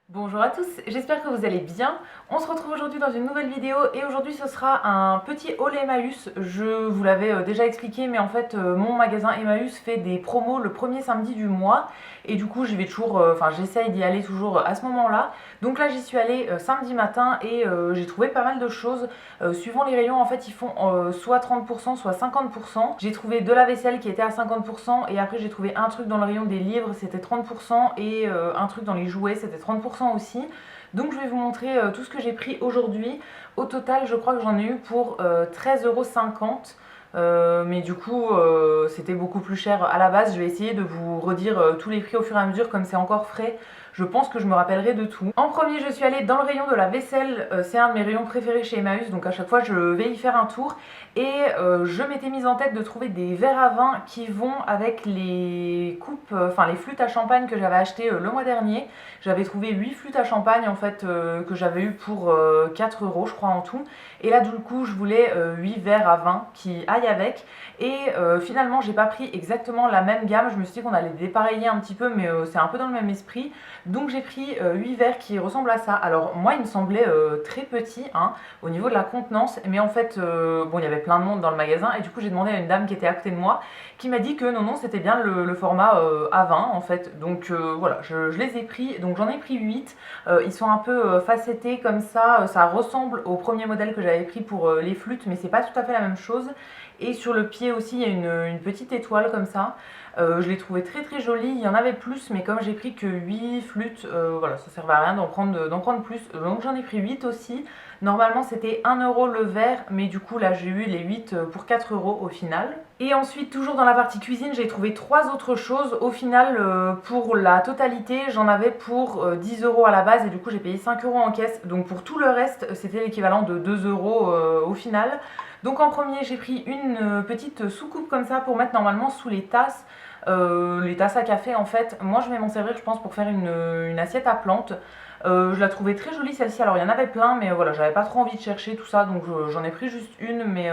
Bonjour à tous, j'espère que vous allez bien. On se retrouve aujourd'hui dans une nouvelle vidéo et aujourd'hui ce sera un petit haul Emmaüs. Je vous l'avais déjà expliqué, mais en fait mon magasin Emmaüs fait des promos le premier samedi du mois et du coup j'y vais toujours, j'essaye d'y aller toujours à ce moment-là. Donc là j'y suis allée samedi matin et j'ai trouvé pas mal de choses. Suivant les rayons en fait ils font soit 30% soit 50%. J'ai trouvé de la vaisselle qui était à 50% et après j'ai trouvé un truc dans le rayon des livres c'était 30% et un truc dans les jouets c'était 30% aussi. Donc je vais vous montrer tout ce que j'ai pris aujourd'hui. Au total, je crois que j'en ai eu pour 13,50 €. Mais du coup, c'était beaucoup plus cher à la base. Je vais essayer de vous redire tous les prix au fur et à mesure, comme c'est encore frais. Je pense que je me rappellerai de tout. En premier, je suis allée dans le rayon de la vaisselle. C'est un de mes rayons préférés chez Emmaüs, donc à chaque fois, je vais y faire un tour. Et je m'étais mise en tête de trouver des verres à vin qui vont avec les coupes, les flûtes à champagne que j'avais achetées le mois dernier. J'avais trouvé 8 flûtes à champagne en fait que j'avais eu pour 4 € je crois en tout. Et là du coup je voulais 8 verres à vin qui aillent avec. Et finalement j'ai pas pris exactement la même gamme. Je me suis dit qu'on allait dépareiller un petit peu mais c'est un peu dans le même esprit. Donc j'ai pris 8 verres qui ressemblent à ça. Alors moi il me semblait très petit hein, au niveau de la contenance. Mais en fait bon il y avait plein de monde dans le magasin. Et du coup j'ai demandé à une dame qui était à côté de moi qui m'a dit que non c'était bien le format A20 en fait. Donc voilà je les ai pris. Donc j'en ai pris 8. Ils sont un peu facettés comme ça. Ça ressemble au premier modèle que j'avais pris pour les flûtes, mais c'est pas tout à fait la même chose. Et sur le pied aussi, il y a une petite étoile comme ça. Je l'ai trouvé très très joli. Il y en avait plus, mais comme j'ai pris que 8 flûtes, voilà, ça servait à rien d'en prendre plus. Donc j'en ai pris 8 aussi. Normalement c'était 1 € le verre, mais du coup là j'ai eu les 8 pour 4 € au final. Et ensuite, toujours dans la partie cuisine, j'ai trouvé 3 autres choses. Au final, pour la totalité, j'en avais pour 10 € à la base et du coup j'ai payé 5 € en caisse. Donc pour tout le reste, c'était l'équivalent de 2 € au final. Donc en premier, j'ai pris une petite soucoupe comme ça pour mettre normalement sous les tasses. Les tasses à café en fait. Moi je vais m'en servir je pense pour faire une assiette à plantes. Je la trouvais très jolie celle-ci, alors il y en avait plein mais voilà j'avais pas trop envie de chercher tout ça donc j'en ai pris juste une mais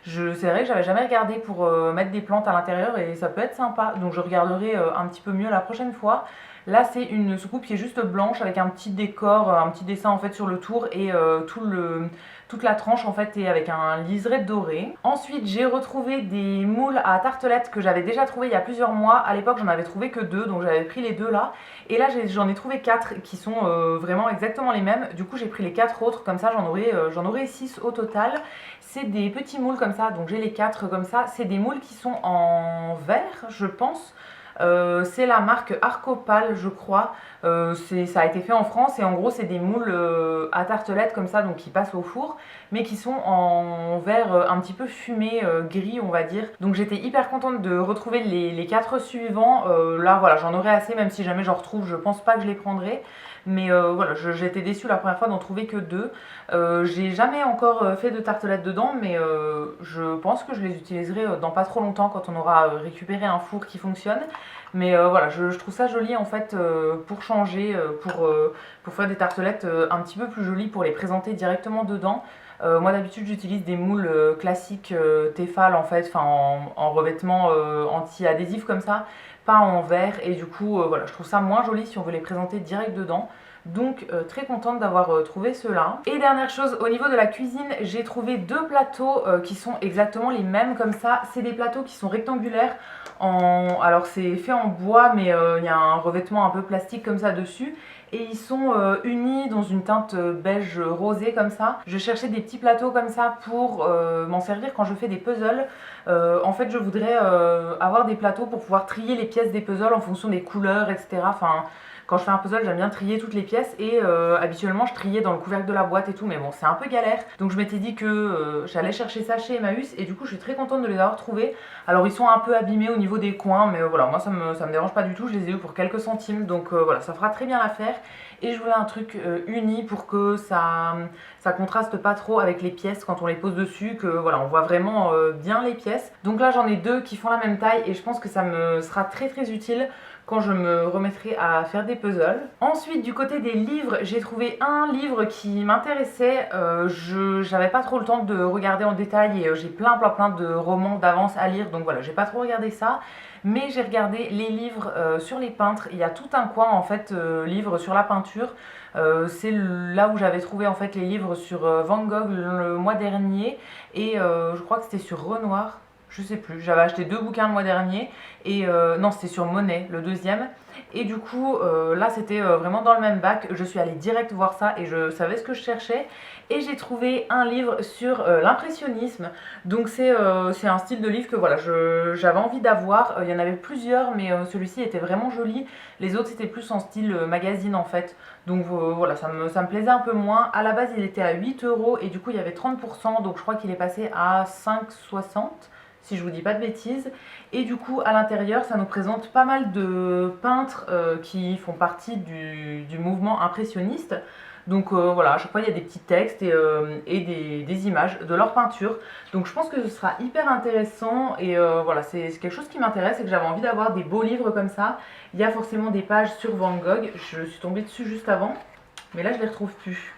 c'est vrai que j'avais jamais regardé pour mettre des plantes à l'intérieur et ça peut être sympa donc je regarderai un petit peu mieux la prochaine fois. Là c'est une soucoupe qui est juste blanche avec un petit décor, un petit dessin en fait sur le tour et toute la tranche en fait est avec un liseré doré. Ensuite j'ai retrouvé des moules à tartelettes que j'avais déjà trouvé il y a plusieurs mois. À l'époque j'en avais trouvé que 2 donc j'avais pris les 2 là. Et là j'en ai trouvé 4 qui sont vraiment exactement les mêmes. Du coup j'ai pris les 4 autres comme ça j'en aurai 6 au total. C'est des petits moules comme ça donc j'ai les 4 comme ça. C'est des moules qui sont en verre je pense. C'est la marque Arcopal je crois. Ça a été fait en France et en gros c'est des moules à tartelettes comme ça donc qui passent au four mais qui sont en verre un petit peu fumé gris on va dire. Donc j'étais hyper contente de retrouver les 4 suivants. Là voilà j'en aurai assez même si jamais j'en retrouve je pense pas que je les prendrai. Mais voilà, j'étais déçue la première fois d'en trouver que 2. J'ai jamais encore fait de tartelettes dedans, mais je pense que je les utiliserai dans pas trop longtemps quand on aura récupéré un four qui fonctionne. Mais voilà, je trouve ça joli en fait pour changer, pour faire des tartelettes un petit peu plus jolies, pour les présenter directement dedans. Moi d'habitude j'utilise des moules classiques Tefal en fait, en revêtement anti-adhésif comme ça, pas en verre et du coup voilà, je trouve ça moins joli si on veut les présenter direct dedans. Donc très contente d'avoir trouvé ceux-là. Et dernière chose, au niveau de la cuisine, j'ai trouvé 2 plateaux qui sont exactement les mêmes comme ça. C'est des plateaux qui sont rectangulaires. Alors c'est fait en bois mais il y a un revêtement un peu plastique comme ça dessus. Et ils sont unis dans une teinte beige rosé comme ça. Je cherchais des petits plateaux comme ça pour m'en servir quand je fais des puzzles. En fait je voudrais avoir des plateaux pour pouvoir trier les pièces des puzzles en fonction des couleurs etc. Enfin, quand je fais un puzzle j'aime bien trier toutes les pièces et habituellement je triais dans le couvercle de la boîte et tout mais bon c'est un peu galère. Donc je m'étais dit que j'allais chercher ça chez Emmaüs et du coup je suis très contente de les avoir trouvés. Alors ils sont un peu abîmés au niveau des coins mais voilà moi ça me dérange pas du tout, je les ai eu pour quelques centimes donc voilà ça fera très bien l'affaire. Et je voulais un truc uni pour que ça contraste pas trop avec les pièces quand on les pose dessus, que voilà on voit vraiment bien les pièces. Donc là j'en ai 2 qui font la même taille et je pense que ça me sera très très utile quand je me remettrai à faire des puzzles. Ensuite, du côté des livres, j'ai trouvé un livre qui m'intéressait. J'avais pas trop le temps de regarder en détail et j'ai plein de romans d'avance à lire, donc voilà, j'ai pas trop regardé ça. Mais j'ai regardé les livres sur les peintres. Il y a tout un coin en fait, livres sur la peinture. C'est là où j'avais trouvé en fait les livres sur Van Gogh le mois dernier et je crois que c'était sur Renoir. Je sais plus, j'avais acheté 2 bouquins le mois dernier et non, c'était sur Monet le deuxième, et du coup là c'était vraiment dans le même bac. Je suis allée direct voir ça et je savais ce que je cherchais et j'ai trouvé un livre sur l'impressionnisme. Donc c'est un style de livre que voilà, j'avais envie d'avoir. Il y en avait plusieurs mais celui-ci était vraiment joli. Les autres c'était plus en style magazine en fait. Donc voilà, ça me plaisait un peu moins. À la base il était à 8 € et du coup il y avait 30%, donc je crois qu'il est passé à 5,60 si je vous dis pas de bêtises. Et du coup à l'intérieur ça nous présente pas mal de peintres qui font partie du mouvement impressionniste. Donc voilà, à chaque fois il y a des petits textes et des images de leur peinture. Donc je pense que ce sera hyper intéressant et voilà, c'est quelque chose qui m'intéresse et que j'avais envie d'avoir des beaux livres comme ça. Il y a forcément des pages sur Van Gogh, je suis tombée dessus juste avant, mais là je les retrouve plus.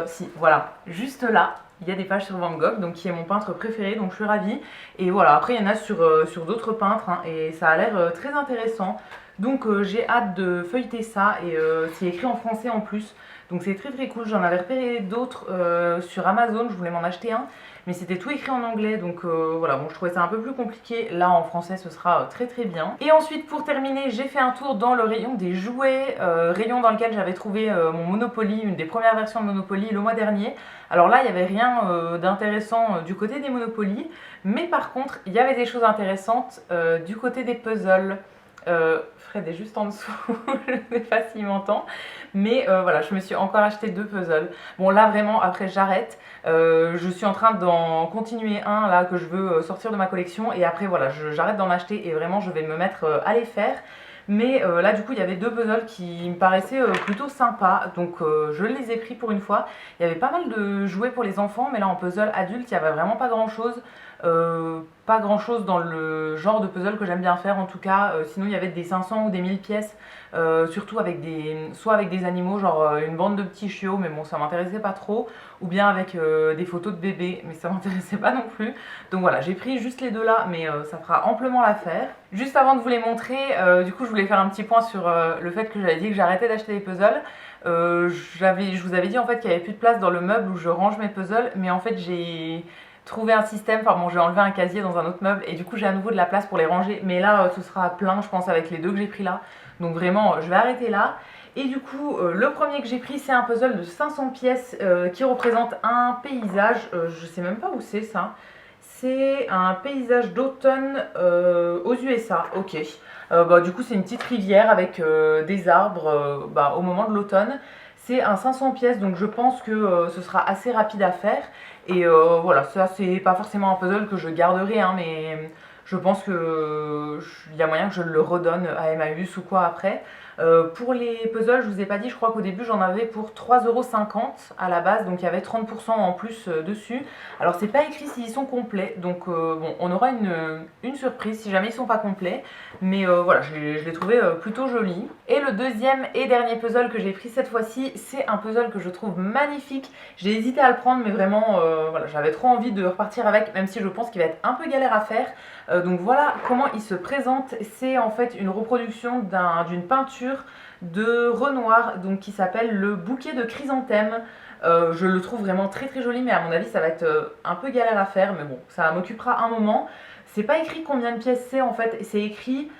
Si, voilà, juste là, il y a des pages sur Van Gogh, donc qui est mon peintre préféré, donc je suis ravie. Et voilà, après il y en a sur d'autres peintres, hein, et ça a l'air très intéressant. Donc j'ai hâte de feuilleter ça, et c'est écrit en français en plus. Donc c'est très cool, j'en avais repéré d'autres sur Amazon, je voulais m'en acheter un. Mais c'était tout écrit en anglais, donc voilà, bon, je trouvais ça un peu plus compliqué. Là, en français, ce sera très bien. Et ensuite, pour terminer, j'ai fait un tour dans le rayon des jouets, rayon dans lequel j'avais trouvé mon Monopoly, une des premières versions de Monopoly le mois dernier. Alors là, il n'y avait rien d'intéressant du côté des Monopoly, mais par contre, il y avait des choses intéressantes du côté des puzzles. Fred est juste en dessous, je ne sais pas s'il m'entend, mais voilà, je me suis encore acheté 2 puzzles. Bon là vraiment, après j'arrête, je suis en train d'en continuer un là que je veux sortir de ma collection et après voilà, j'arrête d'en acheter et vraiment je vais me mettre à les faire. Mais là du coup il y avait 2 puzzles qui me paraissaient plutôt sympas, donc je les ai pris pour une fois. Il y avait pas mal de jouets pour les enfants, mais là en puzzle adulte il n'y avait vraiment pas grand chose. Pas grand chose dans le genre de puzzle que j'aime bien faire en tout cas. Sinon il y avait des 500 ou des 1000 pièces, surtout avec soit avec des animaux, genre une bande de petits chiots, mais bon ça m'intéressait pas trop, ou bien avec des photos de bébés, mais ça m'intéressait pas non plus. Donc voilà, j'ai pris juste les deux là, mais ça fera amplement l'affaire. Juste avant de vous les montrer, du coup je voulais faire un petit point sur le fait que j'avais dit que j'arrêtais d'acheter des puzzles. Je vous avais dit en fait qu'il n'y avait plus de place dans le meuble où je range mes puzzles, mais en fait j'ai trouvé un système, enfin bon j'ai enlevé un casier dans un autre meuble et du coup j'ai à nouveau de la place pour les ranger, mais là ce sera plein je pense avec les 2 que j'ai pris là, donc vraiment je vais arrêter là. Et du coup le premier que j'ai pris c'est un puzzle de 500 pièces qui représente un paysage, je sais même pas où c'est ça, c'est un paysage d'automne aux USA, ok. Bah, du coup c'est une petite rivière avec des arbres bah, au moment de l'automne. C'est un 500 pièces, donc je pense que ce sera assez rapide à faire. Et voilà, ça c'est pas forcément un puzzle que je garderai, hein, mais je pense qu'il y a moyen que je le redonne à Emmaüs ou quoi après. Pour les puzzles, je vous ai pas dit, je crois qu'au début j'en avais pour 3,50 € à la base, donc il y avait 30% en plus dessus. Alors c'est pas écrit s'ils sont complets, donc bon, on aura une surprise si jamais ils sont pas complets. Mais voilà, je l'ai trouvé plutôt joli. Et le deuxième et dernier puzzle que j'ai pris cette fois-ci, c'est un puzzle que je trouve magnifique. J'ai hésité à le prendre, mais vraiment, voilà, j'avais trop envie de repartir avec, même si je pense qu'il va être un peu galère à faire. Donc voilà comment il se présente. C'est en fait une reproduction d'une peinture de Renoir, donc qui s'appelle le bouquet de chrysanthèmes. Je le trouve vraiment très joli, mais à mon avis ça va être un peu galère à faire, mais bon, ça m'occupera un moment. C'est pas écrit combien de pièces c'est en fait, c'est écrit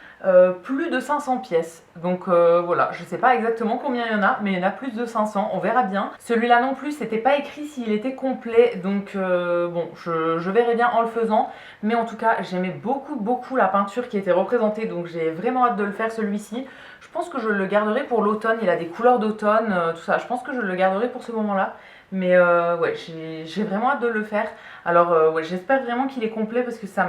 plus de 500 pièces. Donc voilà, je sais pas exactement combien il y en a, mais il y en a plus de 500, on verra bien. Celui-là non plus, c'était pas écrit s'il était complet, donc bon, je verrai bien en le faisant. Mais en tout cas, j'aimais beaucoup la peinture qui était représentée, donc j'ai vraiment hâte de le faire celui-ci. Je pense que je le garderai pour l'automne, il a des couleurs d'automne, tout ça. Je pense que je le garderai pour ce moment-là. Mais ouais, j'ai vraiment hâte de le faire. Alors ouais, j'espère vraiment qu'il est complet parce que ça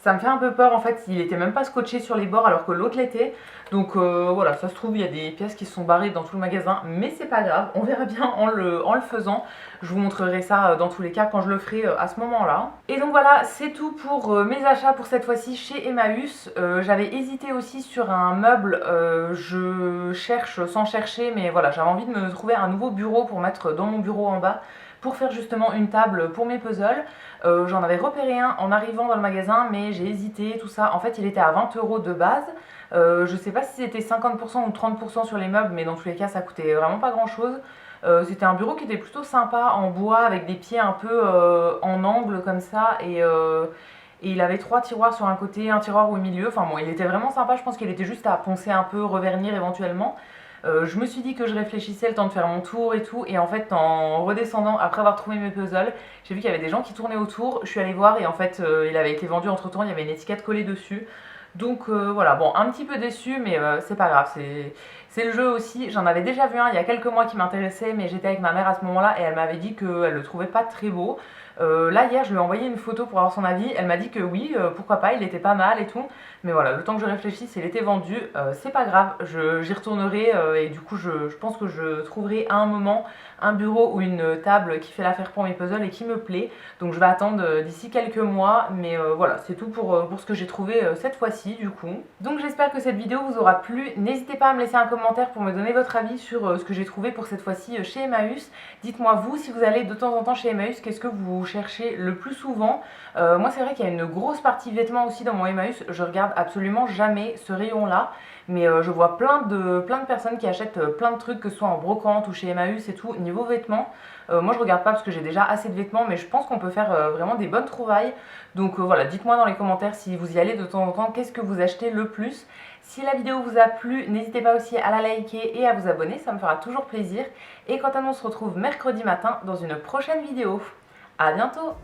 Ça me fait un peu peur en fait, il était même pas scotché sur les bords alors que l'autre l'était. Donc voilà, ça se trouve il y a des pièces qui se sont barrées dans tout le magasin, mais c'est pas grave, on verra bien en le faisant. Je vous montrerai ça dans tous les cas quand je le ferai à ce moment-là. Et donc voilà, c'est tout pour mes achats pour cette fois-ci chez Emmaüs. J'avais hésité aussi sur un meuble, je cherche sans chercher, mais voilà, j'avais envie de me trouver un nouveau bureau pour mettre dans mon bureau en bas, pour faire justement une table pour mes puzzles. J'en avais repéré un en arrivant dans le magasin, mais j'ai hésité, tout ça. En fait, il était à 20 € de base. Je sais pas si c'était 50% ou 30% sur les meubles, mais dans tous les cas, ça coûtait vraiment pas grand chose. C'était un bureau qui était plutôt sympa, en bois, avec des pieds un peu en angle comme ça, et il avait 3 tiroirs sur un côté, un tiroir au milieu. Enfin bon, il était vraiment sympa, je pense qu'il était juste à poncer un peu, revernir éventuellement. Je me suis dit que je réfléchissais le temps de faire mon tour et tout, et en fait en redescendant après avoir trouvé mes puzzles, j'ai vu qu'il y avait des gens qui tournaient autour, je suis allée voir et en fait il avait été vendu entre temps, il y avait une étiquette collée dessus. Donc voilà, bon, un petit peu déçue, mais c'est pas grave, c'est le jeu aussi. J'en avais déjà vu un il y a quelques mois qui m'intéressait, mais j'étais avec ma mère à ce moment-là et elle m'avait dit qu'elle le trouvait pas très beau. Là hier je lui ai envoyé une photo pour avoir son avis, elle m'a dit que oui, pourquoi pas, il était pas mal et tout, mais voilà, le temps que je réfléchisse, il était vendu, c'est pas grave, j'y retournerai et du coup je pense que je trouverai à un moment un bureau ou une table qui fait l'affaire pour mes puzzles et qui me plaît, donc je vais attendre d'ici quelques mois, mais voilà, c'est tout pour ce que j'ai trouvé cette fois-ci du coup. Donc j'espère que cette vidéo vous aura plu, n'hésitez pas à me laisser un commentaire pour me donner votre avis sur ce que j'ai trouvé pour cette fois-ci chez Emmaüs. Dites-moi vous, si vous allez de temps en temps chez Emmaüs, qu'est-ce que vous cherchez le plus souvent? Moi c'est vrai qu'il y a une grosse partie vêtements aussi dans mon Emmaüs, je regarde absolument jamais ce rayon là, mais je vois plein de personnes qui achètent plein de trucs, que ce soit en brocante ou chez Emmaüs et tout, niveau vêtements. Moi je regarde pas parce que j'ai déjà assez de vêtements, mais je pense qu'on peut faire vraiment des bonnes trouvailles. Donc voilà, dites-moi dans les commentaires si vous y allez de temps en temps, qu'est-ce que vous achetez le plus. Si la vidéo vous a plu, n'hésitez pas aussi à la liker et à vous abonner, ça me fera toujours plaisir. Et quant à nous, on se retrouve mercredi matin dans une prochaine vidéo. À bientôt!